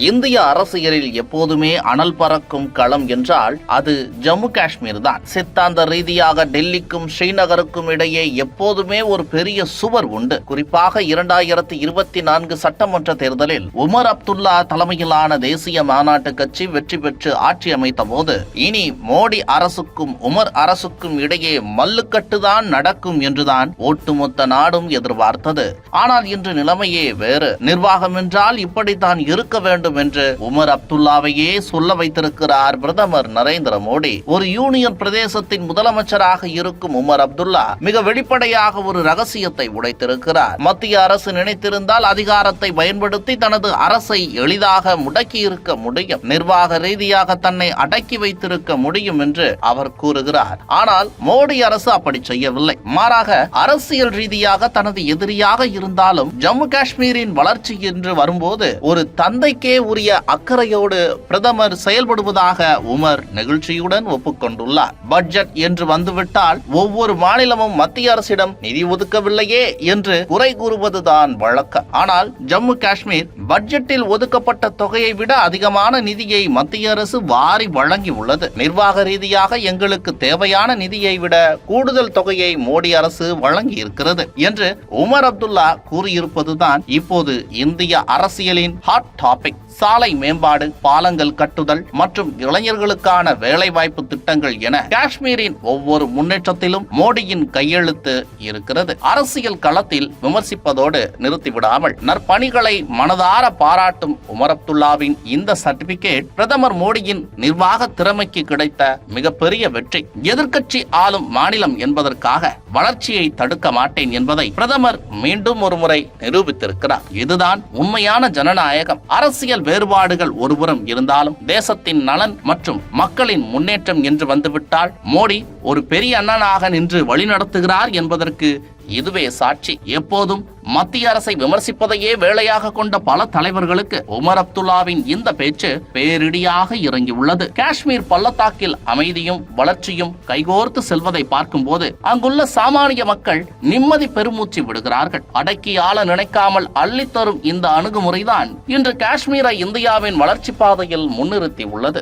இந்திய அரசியலில் எப்போதுமே அனல் பறக்கும் களம் என்றால் அது ஜம்மு காஷ்மீர் தான். சித்தாந்த ரீதியாக டெல்லிக்கும் ஸ்ரீநகருக்கும் இடையே எப்போதுமே ஒரு பெரிய சுவர் உண்டு. குறிப்பாக 2024 சட்டமன்ற தேர்தலில் உமர் அப்துல்லா தலைமையிலான தேசிய மாநாட்டு கட்சி வெற்றி பெற்று ஆட்சி அமைத்த போது இனி மோடி அரசுக்கும் உமர் அரசுக்கும் இடையே மல்லுக்கட்டுதான் நடக்கும் என்றுதான் ஒட்டுமொத்த நாடும் எதிர்பார்த்தது. ஆனால் இன்று நிலைமையே வேறு. நிர்வாகம் என்றால் இப்படித்தான் இருக்க வேண்டும் என்று உமர் அப்துல்லாவையே சொல்ல வைத்திருக்கிறார் பிரதமர் நரேந்திர மோடி. ஒரு யூனியன் பிரதேசத்தின் முதலமைச்சராக இருக்கும் உமர் அப்துல்லா மிக வெளிப்படையாக ஒரு ரகசியத்தை உடைத்திருக்கிறார். மத்திய அரசு நினைத்திருந்தால் அதிகாரத்தை பயன்படுத்தி தனது அரசை எளிதாக முடக்கி இருக்க முடியும், நிர்வாக ரீதியாக தன்னை அடக்கி வைத்திருக்க முடியும் என்று அவர் கூறுகிறார். ஆனால் மோடி அரசு அப்படி செய்யவில்லை. மாறாக அரசியல் ரீதியாக தனது எதிரியாக இருந்தாலும் ஜம்மு காஷ்மீரின் வளர்ச்சி என்று வரும்போது ஒரு தந்தைக்கே உரிய அக்கறையோடு பிரதமர் செயல்படுவதாக உமர் நெகிழ்ச்சியுடன் ஒப்புக்கொண்டுள்ளார். பட்ஜெட் என்று வந்துவிட்டால் ஒவ்வொரு மாநிலமும் மத்திய அரசிடம் நிதி ஒதுக்கவில்லையே என்று குறை கூறுவதுதான் வழக்கம். ஆனால் ஜம்மு காஷ்மீர் பட்ஜெட்டில் ஒதுக்கப்பட்ட தொகையை விட அதிகமான நிதியை மத்திய அரசு வாரி வழங்கி உள்ளது. நிர்வாக ரீதியாக எங்களுக்கு தேவையான நிதியை விட கூடுதல் தொகையை மோடி அரசு வழங்கி இருக்கிறது என்று உமர் அப்துல்லா கூறியிருப்பதுதான் இப்போது இந்திய அரசியலின் ஹாட் டாபிக். சாலை மேம்பாடு, பாலங்கள் கட்டுதல் மற்றும் இளைஞர்களுக்கான வேலைவாய்ப்பு திட்டங்கள் என காஷ்மீரின் ஒவ்வொரு முன்னேற்றத்திலும் மோடியின் கையெழுத்து இருக்கிறது. அரசியல் களத்தில் விமர்சிப்பதோடு நிறுத்திவிடாமல் நற்பணிகளை மனதார பாராட்டும் உமர் அப்துல்லாவின் இந்த சர்டிபிகேட் பிரதமர் மோடியின் நிர்வாக திறமைக்கு கிடைத்த மிகப்பெரிய வெற்றி. எதிர்க்கட்சி ஆளும் மாநிலம் என்பதற்காக வளர்ச்சியை தடுக்க மாட்டேன் என்பதை பிரதமர் மீண்டும் ஒருமுறை நிரூபித்திருக்கிறார். இதுதான் உண்மையான ஜனநாயகம். அரசியல் வேறுபாடுகள் ஒருபுறம் இருந்தாலும் தேசத்தின் நலன் மற்றும் மக்களின் முன்னேற்றம் என்று வந்துவிட்டால் மோடி ஒரு பெரிய அண்ணனாக நின்று வழிநடத்துகிறார் என்பதற்கு இதுவே சாட்சி. எப்போதும் மத்திய அரசை விமர்சிப்பதையே வேலையாக கொண்ட பல தலைவர்களுக்கு உமர் அப்துல்லாவின் இந்த பேச்சு பேரிடியாக இறங்கியுள்ளது. காஷ்மீர் பள்ளத்தாக்கில் அமைதியும் வளர்ச்சியும் கைகோர்த்து செல்வதை பார்க்கும்போது அங்குள்ள சாமானிய மக்கள் நிம்மதி பெருமூச்சு விடுகிறார்கள். அடக்கி ஆள நினைக்காமல் அள்ளித்தரும் இந்த அணுகுமுறைதான் இன்று காஷ்மீரை இந்தியாவின் வளர்ச்சி பாதையில் முன்னிறுத்தி உள்ளது.